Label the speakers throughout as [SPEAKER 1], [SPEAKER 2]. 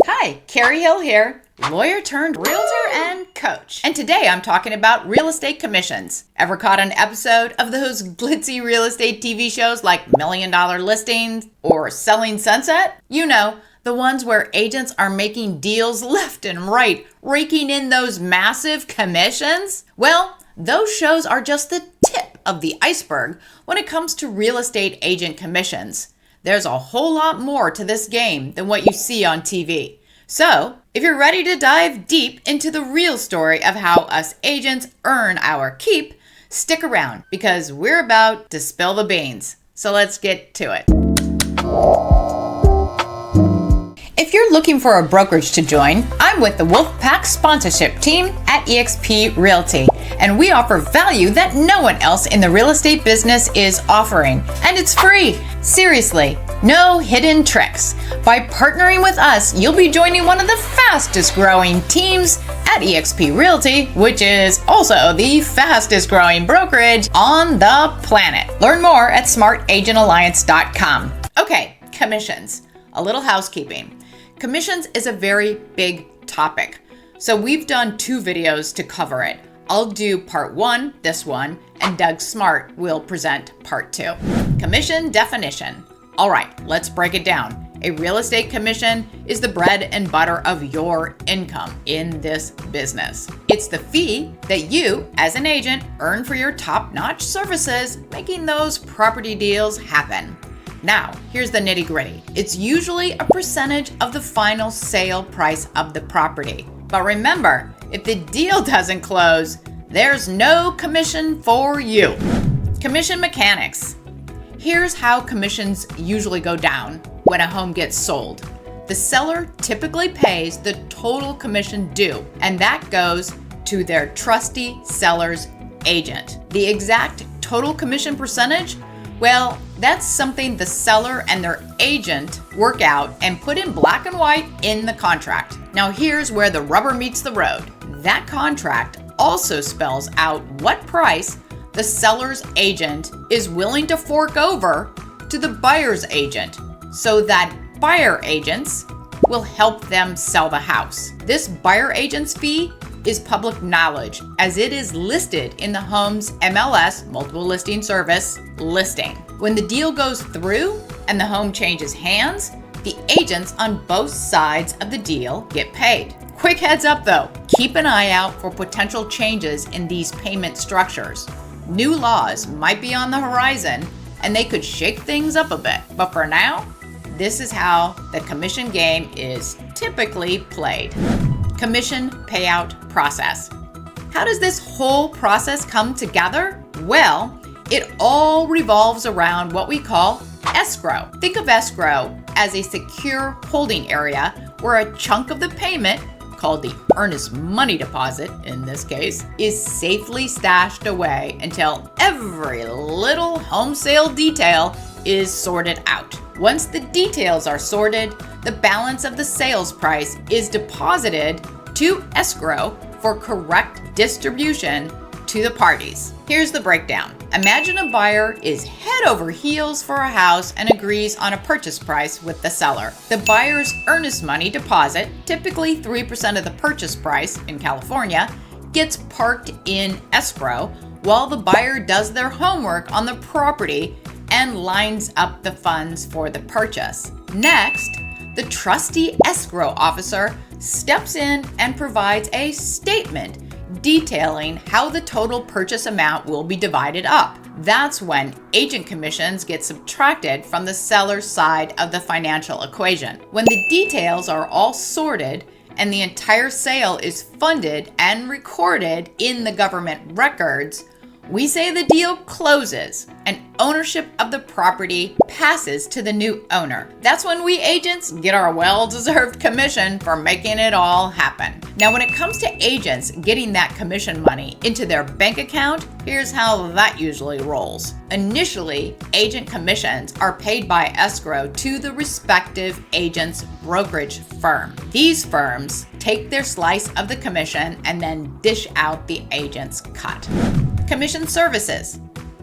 [SPEAKER 1] Hi, Karrie Hill here, lawyer turned realtor and coach. And today I'm talking about real estate commissions. Ever caught an episode of those glitzy real estate TV shows like $1 Million Listings or Selling Sunset? You know, the ones where agents are making deals left and right, raking in those massive commissions? Well, those shows are just the tip of the iceberg when it comes to real estate agent commissions. There's a whole lot more to this game than what you see on TV. So, if you're ready to dive deep into the real story of how us agents earn our keep, stick around because we're about to spill the beans. So let's get to it. If you're looking for a brokerage to join, I'm with the Wolfpack sponsorship team at eXp Realty, and we offer value that no one else in the real estate business is offering, and it's free. Seriously, no hidden tricks. By partnering with us, you'll be joining one of the fastest growing teams at eXp Realty, which is also the fastest growing brokerage on the planet. Learn more at smartagentalliance.com. Okay, commissions. A little housekeeping. Commissions is a very big topic, so we've done 2 videos to cover it. I'll do part 1, this one, and Doug Smart will present part 2. Commission definition. All right, let's break it down. A real estate commission is the bread and butter of your income in this business. It's the fee that you, as an agent, earn for your top-notch services, making those property deals happen. Now, here's the nitty-gritty. It's usually a percentage of the final sale price of the property. But remember, if the deal doesn't close, there's no commission for you. Commission mechanics. Here's how commissions usually go down when a home gets sold. The seller typically pays the total commission due, and that goes to their trusty seller's agent. The exact total commission percentage, well, that's something the seller and their agent work out and put in black and white in the contract. Now here's where the rubber meets the road. That contract also spells out what price the seller's agent is willing to fork over to the buyer's agent, so that buyer agents will help them sell the house. This buyer agent's fee is public knowledge, as it is listed in the home's MLS, multiple listing service, listing. When the deal goes through and the home changes hands, the agents on both sides of the deal get paid. Quick heads up though, keep an eye out for potential changes in these payment structures. New laws might be on the horizon and they could shake things up a bit, but for now, this is how the commission game is typically played. Commission payout process. How does this whole process come together? Well, it all revolves around what we call escrow. Think of escrow as a secure holding area where a chunk of the payment, called the earnest money deposit in this case, is safely stashed away until every little home sale detail is sorted out. Once the details are sorted, the balance of the sales price is deposited to escrow for correct distribution to the parties. Here's the breakdown. Imagine a buyer is head over heels for a house and agrees on a purchase price with the seller. The buyer's earnest money deposit, typically 3% of the purchase price in California, gets parked in escrow while the buyer does their homework on the property and lines up the funds for the purchase. Next, the trusty escrow officer steps in and provides a statement detailing how the total purchase amount will be divided up. That's when agent commissions get subtracted from the seller's side of the financial equation. When the details are all sorted and the entire sale is funded and recorded in the government records, we say the deal closes and ownership of the property passes to the new owner. That's when we agents get our well-deserved commission for making it all happen. Now, when it comes to agents getting that commission money into their bank account, here's how that usually rolls. Initially, agent commissions are paid by escrow to the respective agent's brokerage firm. These firms take their slice of the commission and then dish out the agent's cut. Commission services.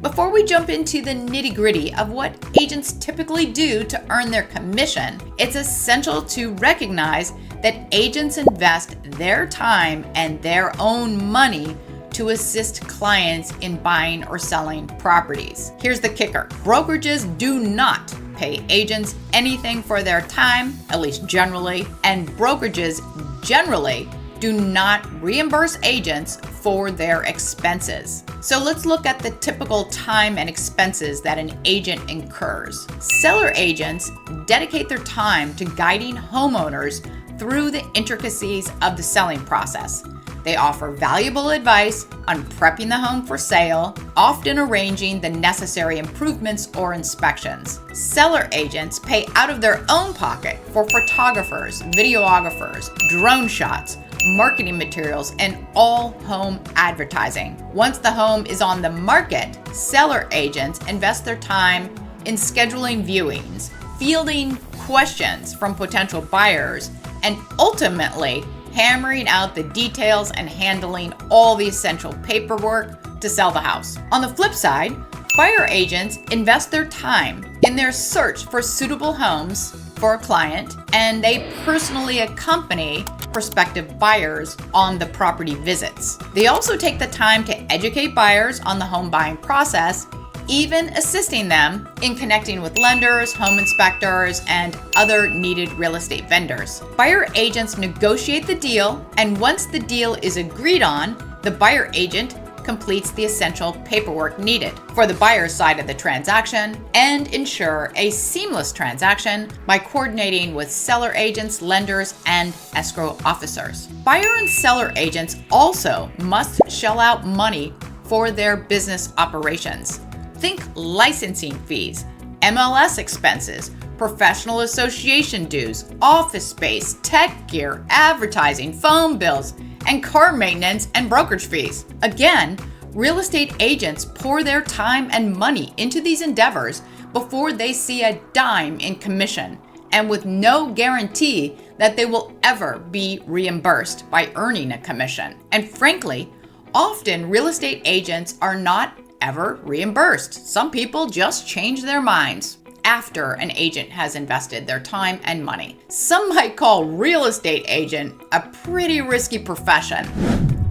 [SPEAKER 1] Before we jump into the nitty-gritty of what agents typically do to earn their commission, it's essential to recognize that agents invest their time and their own money to assist clients in buying or selling properties. Here's the kicker. Brokerages do not pay agents anything for their time, at least generally, and brokerages generally do not reimburse agents for their expenses. So let's look at the typical time and expenses that an agent incurs. Seller agents dedicate their time to guiding homeowners through the intricacies of the selling process. They offer valuable advice on prepping the home for sale, often arranging the necessary improvements or inspections. Seller agents pay out of their own pocket for photographers, videographers, drone shots, marketing materials, and all home advertising. Once the home is on the market, seller agents invest their time in scheduling viewings, fielding questions from potential buyers, and ultimately hammering out the details and handling all the essential paperwork to sell the house. On the flip side, buyer agents invest their time in their search for suitable homes for a client, and they personally accompany prospective buyers on the property visits. They also take the time to educate buyers on the home buying process, even assisting them in connecting with lenders, home inspectors, and other needed real estate vendors. Buyer agents negotiate the deal, and once the deal is agreed on, the buyer agent completes the essential paperwork needed for the buyer's side of the transaction and ensure a seamless transaction by coordinating with seller agents, lenders, and escrow officers. Buyer and seller agents also must shell out money for their business operations. Think licensing fees, MLS expenses, professional association dues, office space, tech gear, advertising, phone bills, and car maintenance and brokerage fees. Again, real estate agents pour their time and money into these endeavors before they see a dime in commission, and with no guarantee that they will ever be reimbursed by earning a commission. And frankly, often real estate agents are not ever reimbursed. Some people just change their minds after an agent has invested their time and money. Some might call real estate agent a pretty risky profession.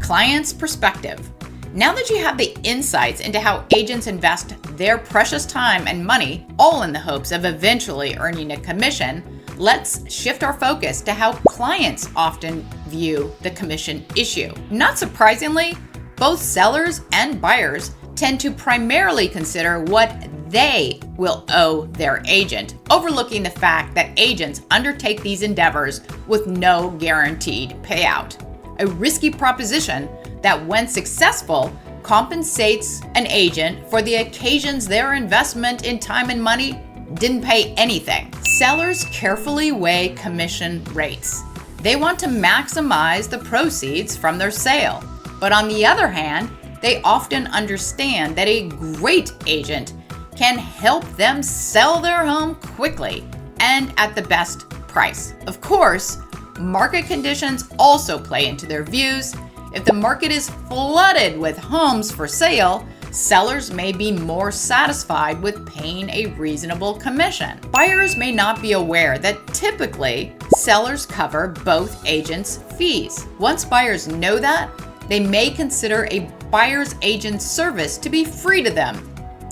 [SPEAKER 1] Client's perspective. Now that you have the insights into how agents invest their precious time and money, all in the hopes of eventually earning a commission, let's shift our focus to how clients often view the commission issue. Not surprisingly, both sellers and buyers tend to primarily consider what they will owe their agent, overlooking the fact that agents undertake these endeavors with no guaranteed payout. A risky proposition that, when successful, compensates an agent for the occasions their investment in time and money didn't pay anything. Sellers carefully weigh commission rates. They want to maximize the proceeds from their sale. But on the other hand, they often understand that a great agent can help them sell their home quickly and at the best price. Of course, market conditions also play into their views. If the market is flooded with homes for sale, sellers may be more satisfied with paying a reasonable commission. Buyers may not be aware that typically sellers cover both agents' fees. Once buyers know that, they may consider a buyer's agent's service to be free to them.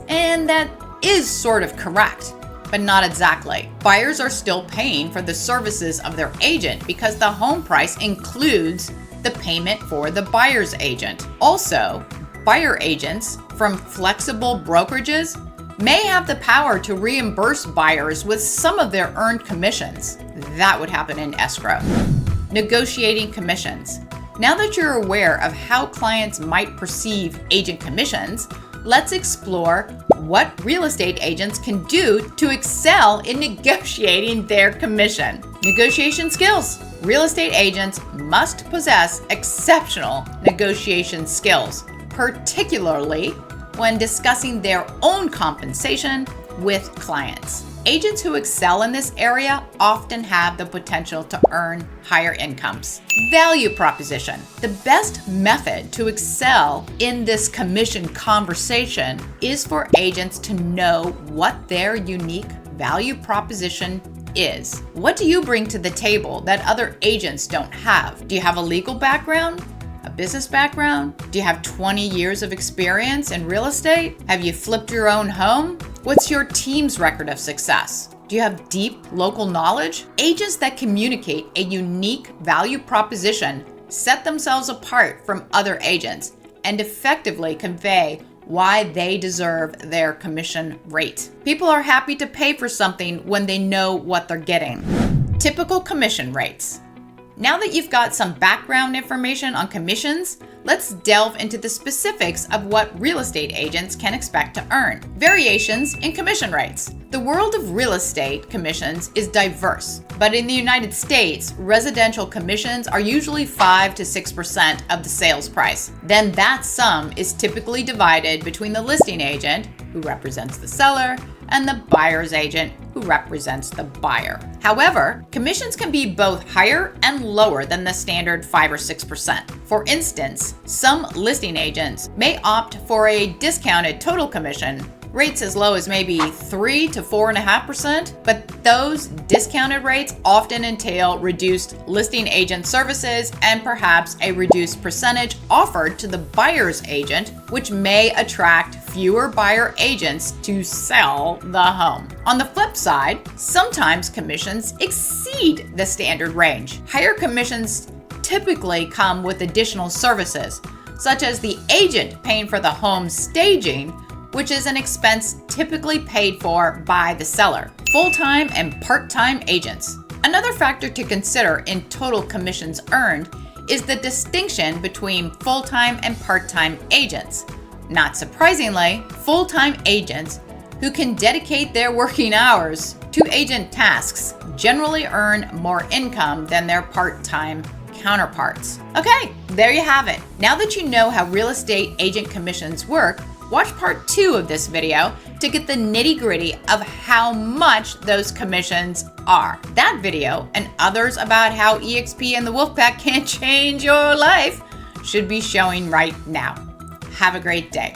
[SPEAKER 1] And that is sort of correct, but not exactly. Buyers are still paying for the services of their agent because the home price includes the payment for the buyer's agent. Also, buyer agents from flexible brokerages may have the power to reimburse buyers with some of their earned commissions. That would happen in escrow. Negotiating commissions. Now that you're aware of how clients might perceive agent commissions, let's explore what real estate agents can do to excel in negotiating their commission. Negotiation skills. Real estate agents must possess exceptional negotiation skills, particularly when discussing their own compensation with clients. Agents who excel in this area often have the potential to earn higher incomes. Value proposition. The best method to excel in this commission conversation is for agents to know what their unique value proposition is. What do you bring to the table that other agents don't have? Do you have a legal background? A business background? Do you have 20 years of experience in real estate? Have you flipped your own home? What's your team's record of success? Do you have deep local knowledge? Agents that communicate a unique value proposition set themselves apart from other agents and effectively convey why they deserve their commission rate. People are happy to pay for something when they know what they're getting. Typical commission rates. Now that you've got some background information on commissions, let's delve into the specifics of what real estate agents can expect to earn. Variations in commission rates. The world of real estate commissions is diverse, but in the United States, residential commissions are usually 5 to 6% of the sales price. Then that sum is typically divided between the listing agent, who represents the seller, and the buyer's agent, who represents the buyer. However, commissions can be both higher and lower than the standard 5 or 6%. For instance, some listing agents may opt for a discounted total commission, rates as low as maybe 3 to 4.5%, but those discounted rates often entail reduced listing agent services and perhaps a reduced percentage offered to the buyer's agent, which may attract fewer buyer agents to sell the home. On the flip side, sometimes commissions exceed the standard range. Higher commissions typically come with additional services, such as the agent paying for the home staging, which is an expense typically paid for by the seller. Full-time and part-time agents. Another factor to consider in total commissions earned is the distinction between full-time and part-time agents. Not surprisingly, full-time agents who can dedicate their working hours to agent tasks generally earn more income than their part-time counterparts. Okay, there you have it. Now that you know how real estate agent commissions work, watch part 2 of this video to get the nitty-gritty of how much those commissions are. That video and others about how EXP and the Wolfpack can change your life should be showing right now. Have a great day.